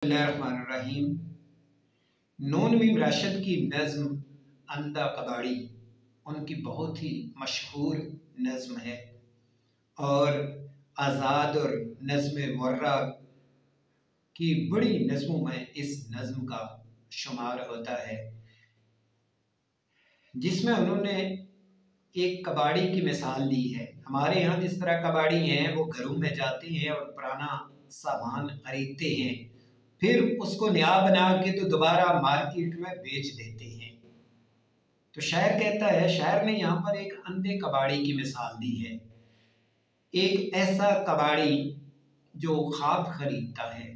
बिस्मिल्लाहिर्रहमानिर्रहीम। नून मीम राशिद की नज़्म अंधा कबाड़ी उनकी बहुत ही मशहूर नज़्म है और आज़ाद और नज़्म मुर्रा की बड़ी नज़्मों में इस नज़्म का शुमार होता है, जिसमें उन्होंने एक कबाड़ी की मिसाल ली है। हमारे यहाँ जिस तरह कबाड़ी हैं वो घरों में जाते हैं और पुराना सामान खरीदते हैं, फिर उसको नया बना के तो दोबारा मार्केट में बेच देते हैं। तो शायर कहता है, शायर ने यहाँ पर एक अंधे कबाड़ी की मिसाल दी है। एक ऐसा कबाड़ी जो ख्वाब खरीदता है,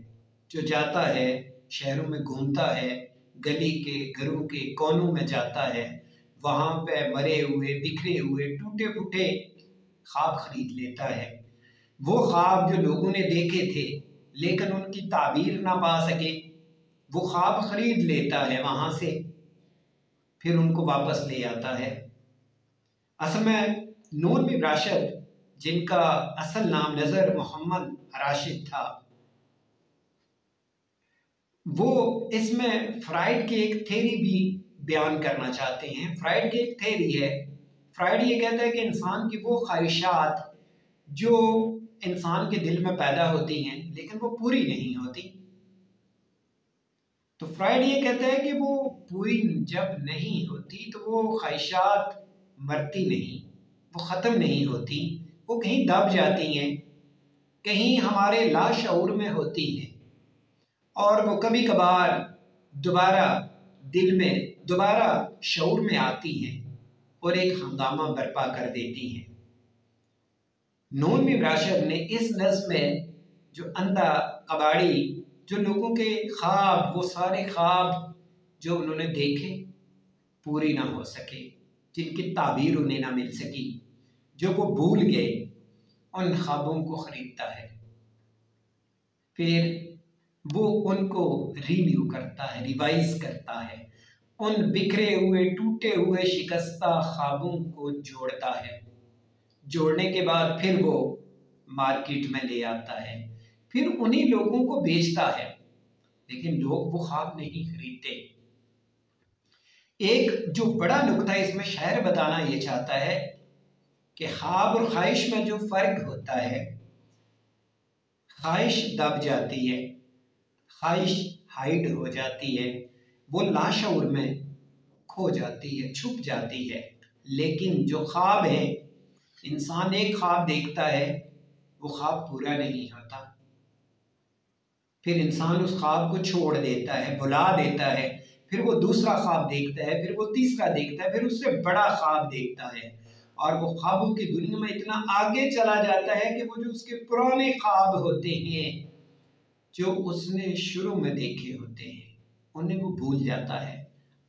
जो जाता है शहरों में घूमता है, गली के घरों के कोनों में जाता है, वहाँ पे मरे हुए बिखरे हुए टूटे फूटे ख्वाब खरीद लेता है। वो ख्वाब जो लोगों ने देखे थे लेकिन उनकी ताबीर ना पा सके, वो ख्वाब खरीद लेता है वहाँ से, फिर उनको वापस ले आता है। असल में नून मीम राशिद, जिनका असल नाम नज़र मोहम्मद राशिद था, वो इसमें फ्राइड की एक थ्योरी भी बयान करना चाहते हैं। फ्राइड की एक थ्योरी है। फ्राइड ये कहता है कि इंसान की वो ख्वाहिशात जो इंसान के दिल में पैदा होती हैं लेकिन वो पूरी नहीं होती, तो फ्राइड ये कहता है कि वो पूरी जब नहीं होती तो वो ख्वाहिशात मरती नहीं, वो ख़त्म नहीं होती, वो कहीं दब जाती हैं, कहीं हमारे लाशऊर में होती हैं और वो कभी कभार दोबारा दिल में, दोबारा शऊर में आती हैं और एक हंगामा बर्पा कर देती हैं। नून मीम राशिद ने इस नज़्म में जो अंधा कबाड़ी, जो लोगों के ख्वाब, वो सारे ख्वाब जो उन्होंने देखे पूरी ना हो सके, जिनकी ताबीर उन्हें ना मिल सकी, जो वो भूल गए, उन ख्वाबों को खरीदता है, फिर वो उनको रिन्यू करता है, रिवाइज करता है, उन बिखरे हुए टूटे हुए शिकस्ता ख्वाबों को जोड़ता है। जोड़ने के बाद फिर वो मार्केट में ले आता है, फिर उन्हीं लोगों को बेचता है, लेकिन लोग वो ख्वाब नहीं खरीदते। एक जो बड़ा नुक्ता इसमें शायर बताना ये चाहता है कि ख्वाब और ख्वाहिश में जो फर्क होता है, ख्वाहिश दब जाती है, ख्वाहिश हाइड हो जाती है, वो लाशऊर में खो जाती है, छुप जाती है, लेकिन जो ख्वाब है, इंसान एक ख्वाब देखता है, वो ख्वाब पूरा नहीं होता, फिर इंसान उस ख्वाब को छोड़ देता है, भुला देता है, फिर वो दूसरा ख्वाब देखता है, फिर वो तीसरा देखता है, फिर उससे बड़ा ख्वाब देखता है और वो ख्वाबों की दुनिया में इतना आगे चला जाता है कि वो जो उसके पुराने ख्वाब होते हैं, जो उसने शुरू में देखे होते हैं, उन्हें वो भूल जाता है।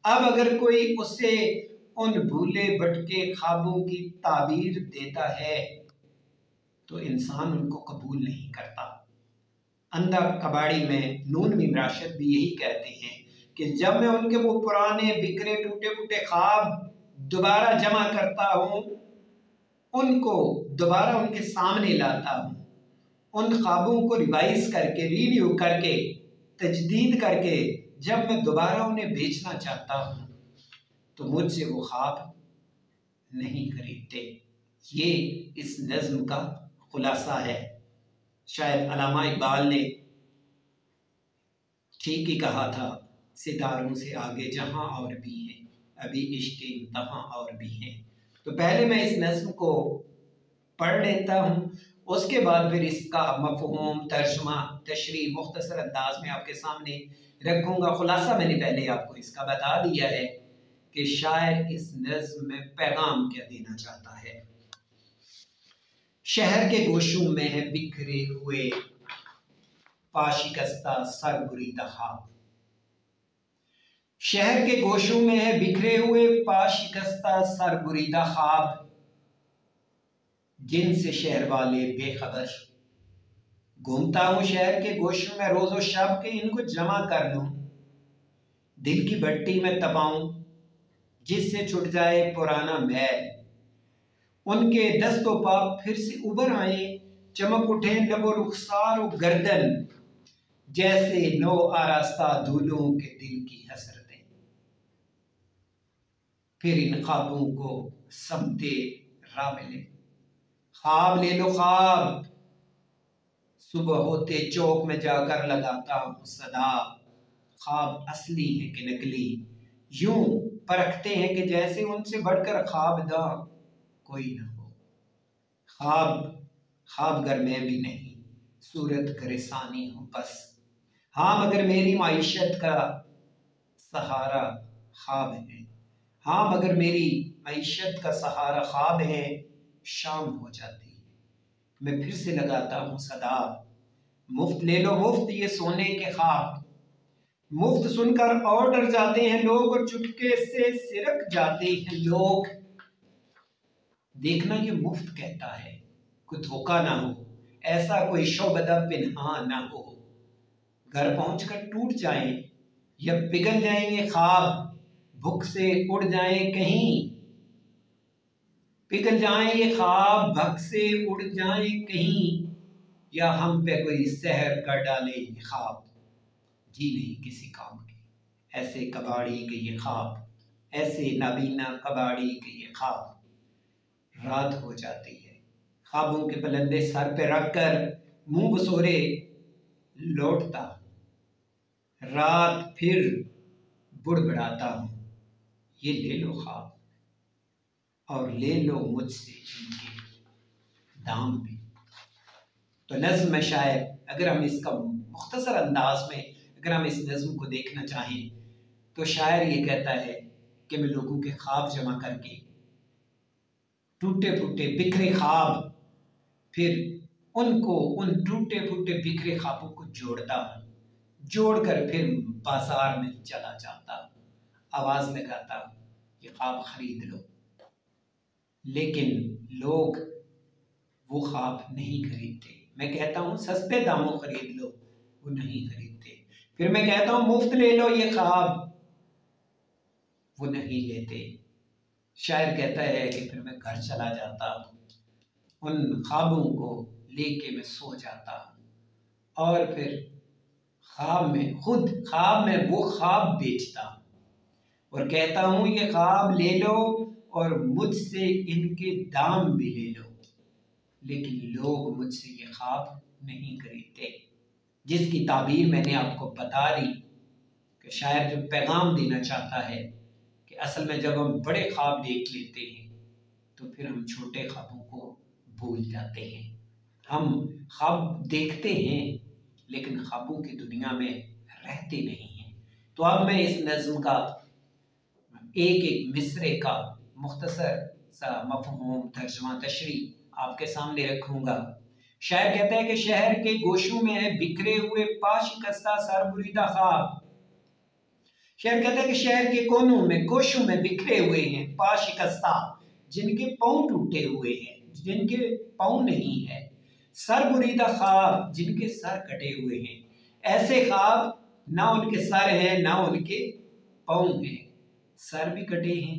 अब अगर कोई उससे उन भूले भटके ख्वाबों की ताबीर देता है तो इंसान उनको कबूल नहीं करता। अंधा कबाड़ी में नून मीम राशिद भी यही कहते हैं कि जब मैं उनके वो पुराने बिखरे टूटे फूटे ख्वाब दोबारा जमा करता हूँ, उनको दोबारा उनके सामने लाता हूँ, उन ख्वाबों को रिवाइज करके, रिन्यू करके, तजदीद करके जब मैं दोबारा उन्हें बेचना चाहता हूँ तो मुझसे वो ख्वाब नहीं खरीदते। ये इस नज़्म का खुलासा है। शायद अल्लामा इकबाल ने ठीक ही कहा था, सितारों से आगे जहां और भी हैं, अभी इश्क इंतहा और भी हैं। तो पहले मैं इस नज़्म को पढ़ लेता हूँ, उसके बाद फिर इसका मफ़हूम, तर्जुमा, तशरीह मुख्तसर अंदाज में आपके सामने रखूँगा। खुलासा मैंने पहले आपको इसका बता दिया है कि शायर इस नज़्म में पैगाम क्या देना चाहता है। शहर के गोशों में है बिखरे हुए पाशिकस्ता सर बुरीदा ख्वाब, शहर के गोशों में है बिखरे हुए पाशिकस्ता सर बुरीदा ख्वाब, जिनसे शहर वाले बेखबर। घूमता हूँ शहर के गोशों में रोजो शब के इनको जमा कर लूं, दिल की भट्टी में तपाऊं जिससे छुट जाए पुराना मैल, उनके दस्तों पाप फिर से उभर आए, चमक उठे लबो रुखसार गर्दन, जैसे नो आरास्ता दूल्हों के दिल की हसरतें। फिर इन ख्वाबों को समते राह मिले। ख्वाब ले लो ख्वाब, सुबह होते चौक में जाकर लगाता हूँ सदा। ख्वाब असली है कि नकली, यूं परखते हैं कि जैसे उनसे बढ़कर ख्वाबदा कोई ना हो। ख्वाबगर मैं भी नहीं, सूरत गरेसानी हूँ बस। हाँ मगर मेरी माइशत का सहारा ख्वाब है। हाँ मगर मेरी माइशत का सहारा ख्वाब है। शाम हो जाती है, मैं फिर से लगाता हूँ सदा। मुफ्त ले लो मुफ्त ये सोने के ख्वाब। मुफ्त सुनकर और डर जाते हैं लोग और चुपके से सिरक जाते हैं लोग। देखना ये मुफ्त कहता है, कोई धोखा ना हो, ऐसा कोई शोबदा पिन्हा ना हो। घर पहुंचकर टूट जाएं या पिघल जाएंगे ख्वाब, भूख से उड़ जाएं कहीं। पिघल जाएं ये ख्वाब, भूख से उड़ जाएं कहीं, या हम पे कोई सहर कर डाले ये ख्वाब। जी नहीं किसी काम के ऐसे कबाड़ी के ये ख्वाब, ऐसे नाबीना कबाड़ी के ये ख्वाब। रात हो जाती है, ख्वाबों के पलंदे सर पे रखकर मुंह बसोरे लौटता। रात फिर बुड़बड़ाता हूँ, ये ले लो ख्वाब और ले लो मुझसे इनके दाम भी। तो नज़्म में शायर, अगर हम इसका मुख्तसर अंदाज में अगर हम इस नज़्म को देखना चाहें तो शायर ये कहता है कि मैं लोगों के ख्वाब जमा करके, टूटे फूटे बिखरे ख्वाब, फिर उनको उन टूटे फूटे बिखरे ख्वाबों को जोड़ता हूँ। जोड़कर फिर बाजार में चला जाता हूँ, आवाज़ लगाता हूँ ये ख्वाब खरीद लो। लेकिन लोग वो ख्वाब नहीं खरीदते। मैं कहता हूँ सस्ते दामों खरीद लो, वो नहीं खरीदते। फिर मैं कहता हूँ मुफ्त ले लो ये ख्वाब, वो नहीं लेते। शायर कहता है कि फिर मैं घर चला जाता हूँ, उन ख्वाबों को लेके मैं सो जाता हूँ और फिर ख्वाब में वो ख्वाब बेचता हूँ और कहता हूँ ये ख्वाब ले लो और मुझसे इनके दाम भी ले लो। लेकिन लोग मुझसे ये ख्वाब नहीं खरीदते। जिसकी ताबीर मैंने आपको बता दी कि शायर जो पैगाम देना चाहता है कि असल में जब हम बड़े ख्वाब देख लेते हैं तो फिर हम छोटे ख्वाबों को भूल जाते हैं। हम ख्वाब देखते हैं लेकिन ख्वाबों की दुनिया में रहते नहीं हैं। तो अब मैं इस नज़्म का एक एक मिसरे का मुख्तसर सा मफ़हूम तर्जुमा तशरी आपके सामने रखूंगा। शायर कहता है कि शहर के गोशों में है बिखरे हुए पाशिकस्ता सरबुरीदा ख्वाब। शायर कहता है कि शहर के कोनों में गोशों में बिखरे हुए हैं पाशिकस्ता, जिनके पाँव टूटे हुए हैं, जिनके पाँव नहीं है, सरबुरीदा ख्वाब, जिनके सर कटे हुए हैं। ऐसे ख्वाब ना उनके सर हैं ना उनके पाँव हैं, सर भी कटे हैं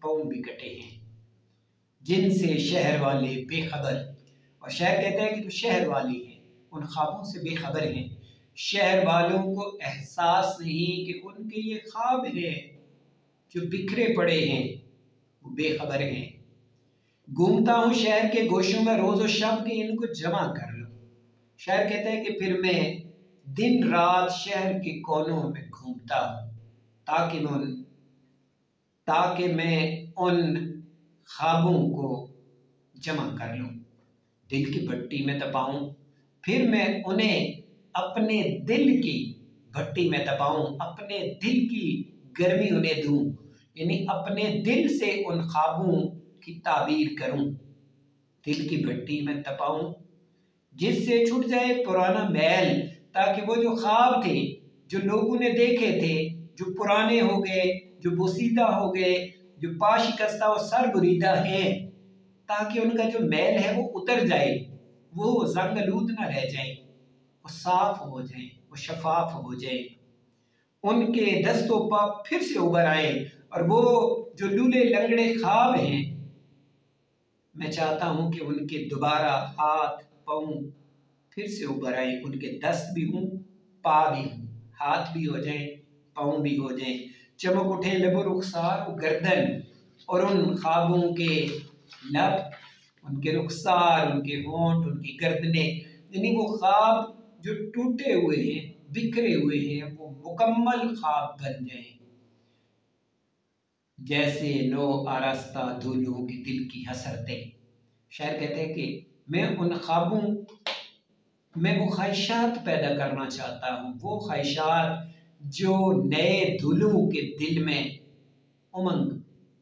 पाँव भी कटे हैं, जिनसे शहर वाले बेखबर। और शायर कहता है कि जो शहर वाले हैं उन ख्वाबों से बेखबर हैं। शहर वालों को एहसास नहीं कि उनके ये ख्वाब हैं जो बिखरे पड़े हैं, वो बेखबर हैं। घूमता हूँ शहर के गोशों में रोज़ और शब के इनको जमा कर लो। शायर कहता है कि फिर मैं दिन रात शहर के कोनों में घूमता हूँ ताकि मैं उन ख्वाबों को जमा कर लूँ, दिल की भट्टी में दबाऊं, फिर मैं उन्हें अपने दिल की भट्टी में दबाऊं, अपने दिल की गर्मी उन्हें दूं, यानी अपने दिल से उन ख्वाबों की ताबीर करूं, दिल की भट्टी में दबाऊं, जिससे छूट जाए पुराना मैल, ताकि वो जो ख्वाब थे जो लोगों ने देखे थे, जो पुराने हो गए, जो बोसीदा हो गए, जो पाशिकस्ता और सरबुरीदा हैं, ताकि उनका जो मैल है वो उतर जाए, वो जंगलूद ना रह जाए, वो साफ हो जाए, वो शफाफ हो जाए, उनके दस्तों पर फिर से उभर आए। और वो जो लूले लंगड़े ख्वाब हैं, मैं चाहता हूं कि उनके दोबारा हाथ पाँव फिर से उभर आए, उनके दस्त भी हों, पा भी हो, हाथ भी हो जाए, पाँव भी हो जाए। चमक उठे लबो रुखसार गर्दन, और उन ख्वाबों के लब, उनके रुखसार, उनके होंठ, उनकी गर्दने, यानी वो ख्वाब जो टूटे हुए हैं, बिखरे हुए हैं, वो मुकम्मल ख्वाब बन जाए। जैसे नो आरास्ता धुलूं के दिल की हसरतें। शायर कहते हैं कि मैं उन ख्वाबों में वो ख्वाहिशात पैदा करना चाहता हूँ, वो ख्वाहिशात जो नए धुलूं के दिल में उमंग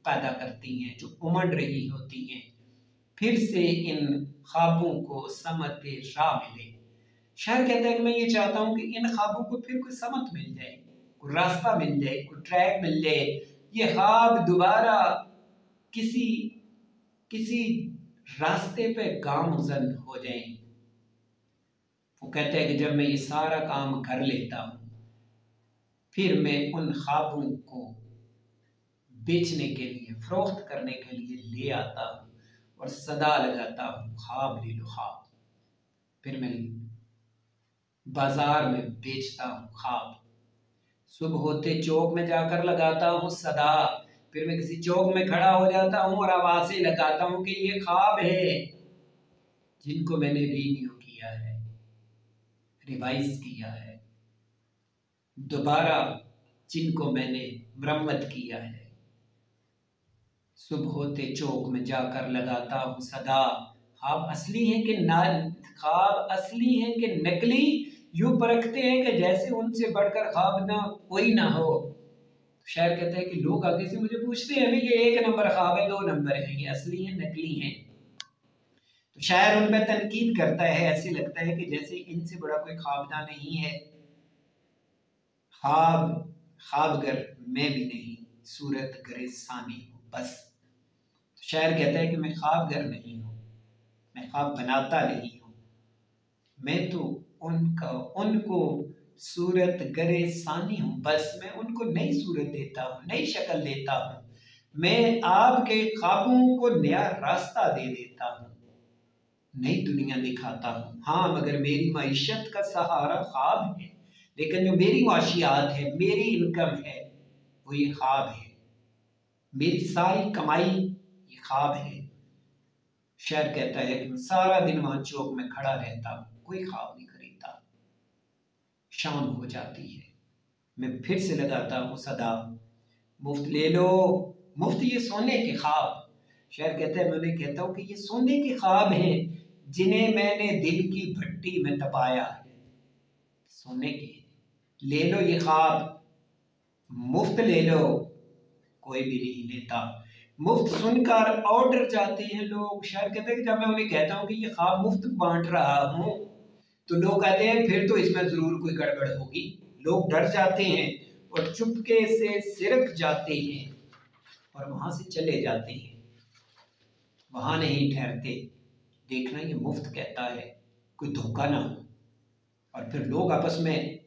पैदा करती हैं, जो उमड़ रही होती हैं। फिर से इन ख्वाबों को समत राह मिले। शायर कहता है कि मैं ये चाहता हूँ कि इन ख्वाबों को फिर कोई समत मिल जाए, कोई रास्ता मिल जाए, कोई ट्रैक मिल जाए, ये ख्वाब दोबारा किसी रास्ते पे गामज़न हो जाए। वो कहता है कि जब मैं ये सारा काम कर लेता हूँ, फिर मैं उन ख्वाबों को बेचने के लिए, फरोख्त करने के लिए ले आता हूँ और सदा लगाता हूँ, ख्वाब ले लो ख्वाब। फिर मैं बाजार में बेचता हूँ ख्वाब। सुबह होते चौक में जाकर लगाता हूँ सदा। फिर मैं किसी चौक में खड़ा हो जाता हूँ और आवाज़ें लगाता हूँ कि ये ख्वाब है जिनको मैंने रिन्यू किया है, रिवाइज किया है, दोबारा जिनको मैंने मरम्मत किया है। सुबह होते चौक में जाकर लगाता हूँ सदा। ख्वाब असली है कि ना, ख्वाब असली है कि नकली, यूं परखते हैं कि जैसे उनसे बढ़कर ख्वाब ना कोई ना हो। शायर कहता है कि लोग आगे से मुझे पूछते हैं अभी ये 1 नंबर ख्वाब है, 2 नंबर है, ये असली है नकली है। तो शायर उन पर तनकीद करता है, ऐसे लगता है कि जैसे इनसे बड़ा कोई ख्वाबदा नहीं है। ख्वाबगर मैं भी नहीं, सूरत गरे सानी हूँ बस। शायर कहता है कि मैं ख्वाबगर नहीं हूँ, मैं ख्वाब बनाता नहीं हूँ, मैं तो उनको सूरत गरे सानी हूँ बस। मैं उनको नई सूरत देता हूँ, नई शक्ल देता हूँ, मैं आपके ख्वाबों को नया रास्ता दे देता हूँ, नई दुनिया दिखाता हूँ। हाँ, मगर मेरी माइशत का सहारा ख्वाब है, लेकिन जो मेरी माशियात है, मेरी इनकम है, वो ये ख्वाब है, मेरी सारी कमाई ये ख्वाब है। शायर कहता है कि मैं सारा दिन वहां चौक में खड़ा रहता हूँ, कोई ख्वाब नहीं खरीदता। शाम हो जाती है, मैं फिर से लगाता हूँ सदा, मुफ्त ले लो मुफ्त ये सोने के ख्वाब। शायर कहता है मैं उन्हें कहता हूँ कि ये सोने के ख्वाब हैं जिन्हें मैंने दिल की भट्टी में तपाया है, सोने के, ले लो ये ख्वाब, मुफ्त ले लो, कोई भी नहीं लेता। मुफ्त सुनकर ऑर्डर जाते हैं लोग। शायर कहते हैं कि जब मैं उन्हें कहता हूँ कि ये ख्वाब मुफ्त बांट रहा हूँ, तो लोग कहते हैं फिर तो इसमें जरूर कोई गड़बड़ होगी। लोग डर जाते हैं और चुपके से सिरक जाते हैं और वहां से चले जाते हैं, वहां नहीं ठहरते। देखना ये मुफ्त कहता है, कोई धोखा ना हो। और फिर लोग आपस में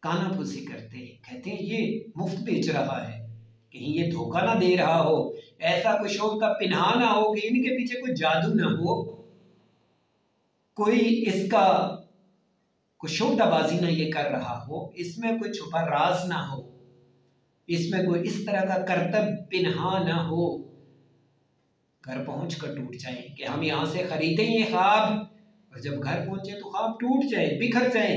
कानाफूसी करते हैं, कहते हैं ये मुफ्त बेच रहा है, कहीं ये धोखा ना दे रहा हो, ऐसा कुछ का पिन्हा ना हो कि इनके पीछे कोई जादू ना हो, कोई इसका कोई शोटाबाजी ना ये कर रहा हो, इसमें कोई छुपा राज ना हो, इसमें कोई इस तरह का करतब पिन्हा ना हो, घर पहुंच कर टूट जाए कि हम यहां से खरीदें ये ख्वाब और जब घर पहुंचे तो ख्वाब टूट जाए, बिखर जाए,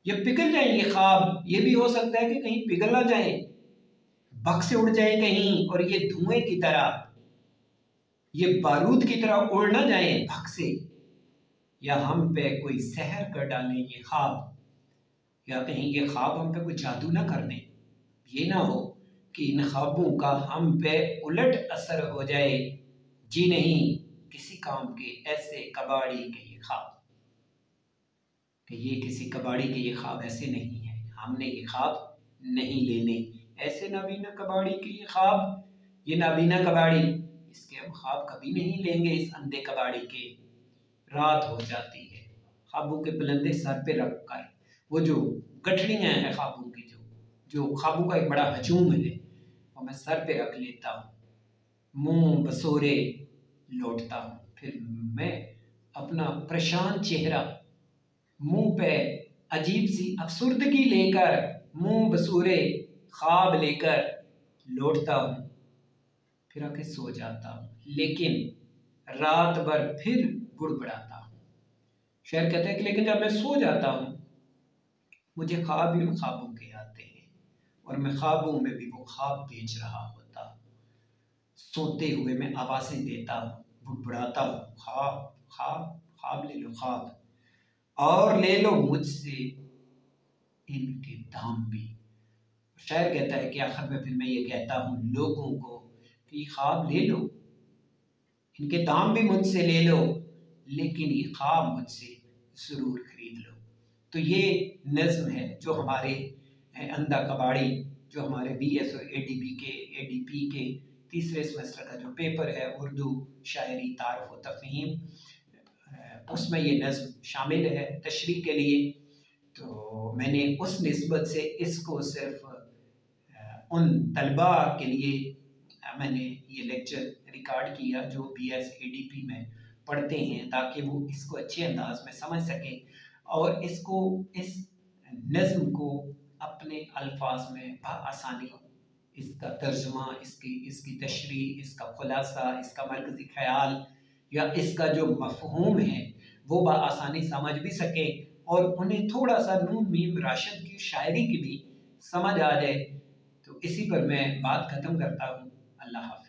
ये पिघल जाए ये ख्वाब। ये भी हो सकता है कि कहीं पिघल ना जाए, भक से उड़ जाए कहीं, और ये धुएं की तरह, ये बारूद की तरह उड़ ना जाए भक से, या हम पे कोई सहर कर डाले ये ख्वाब, या कहीं ये ख्वाब हम पे कोई जादू ना कर दें। ये ना हो कि इन ख्वाबों का हम पे उलट असर हो जाए। जी नहीं किसी काम के ऐसे कबाड़ी के ये ख्वाब, कि ये किसी कबाड़ी के ये ख्वाब ऐसे नहीं है, हमने ये ख्वाब नहीं लेने। ऐसे नाबीना कबाड़ी के ये ख्वाब, ये नाबीना कबाड़ी, इसके हम ख्वाब कभी नहीं लेंगे इस अंधे कबाड़ी के। रात हो जाती है, ख्वाबों के बुलंदे सर पे रख कर, वो जो गठड़ियाँ हैं ख्वाबों की, जो ख्वाबों का एक बड़ा हजूम है, और मैं सर पे रख लेता हूँ, मुंह बसोरे लौटता हूँ। फिर मैं अपना परेशान चेहरा मुंह पे अजीब सी अफसुर्दगी लेकर मुंह बसूरे ख्वाब लेकर लौटता हूँ, फिर आके सो जाता हूँ, लेकिन रात भर फिर बुड़बुड़ाता हूँ। शायर कहते हैं कि लेकिन जब मैं सो जाता हूँ मुझे ख्वाब ही उन ख्वाबों के आते हैं और मैं ख्वाबों में भी वो ख्वाब बेच रहा होता हूँ। सोते हुए मैं आवाज़ें देता हूँ, बुड़बुड़ाता हूँ, ख्वाब ख्वाब ख्वाब ले लो ख्वाब, और ले लो मुझसे इनके दाम भी। शायर कहता है कि आखिर में फिर मैं ये कहता हूँ लोगों को कि ख्वाब ले लो, इनके दाम भी मुझसे ले लो, लेकिन ये ख्वाब मुझसे ज़रूर खरीद लो। तो ये नज़्म है जो हमारे अंधा कबाड़ी, जो हमारे BS और ADP के तीसरे सेमेस्टर का जो पेपर है उर्दू शायरी तारुफ व तफ़हीम, उसमें ये नज़्म शामिल है तशरीह के लिए। तो मैंने उस निस्बत से इसको सिर्फ उन तलबा के लिए मैंने ये लेक्चर रिकॉर्ड किया जो BS ADP में पढ़ते हैं, ताकि वो इसको अच्छे अंदाज में समझ सकें और इसको इस नज़्म को अपने अल्फाज में बआसानी इसका तर्जुमा, इसकी तशरीह, इसका खुलासा, इसका मरकज़ी ख्याल या इसका जो मफ़हूम है वो बआसानी समझ भी सके और उन्हें थोड़ा सा नून मीम राशिद की शायरी की भी समझ आ जाए। तो इसी पर मैं बात ख़त्म करता हूँ। अल्लाह हाफ़िज़।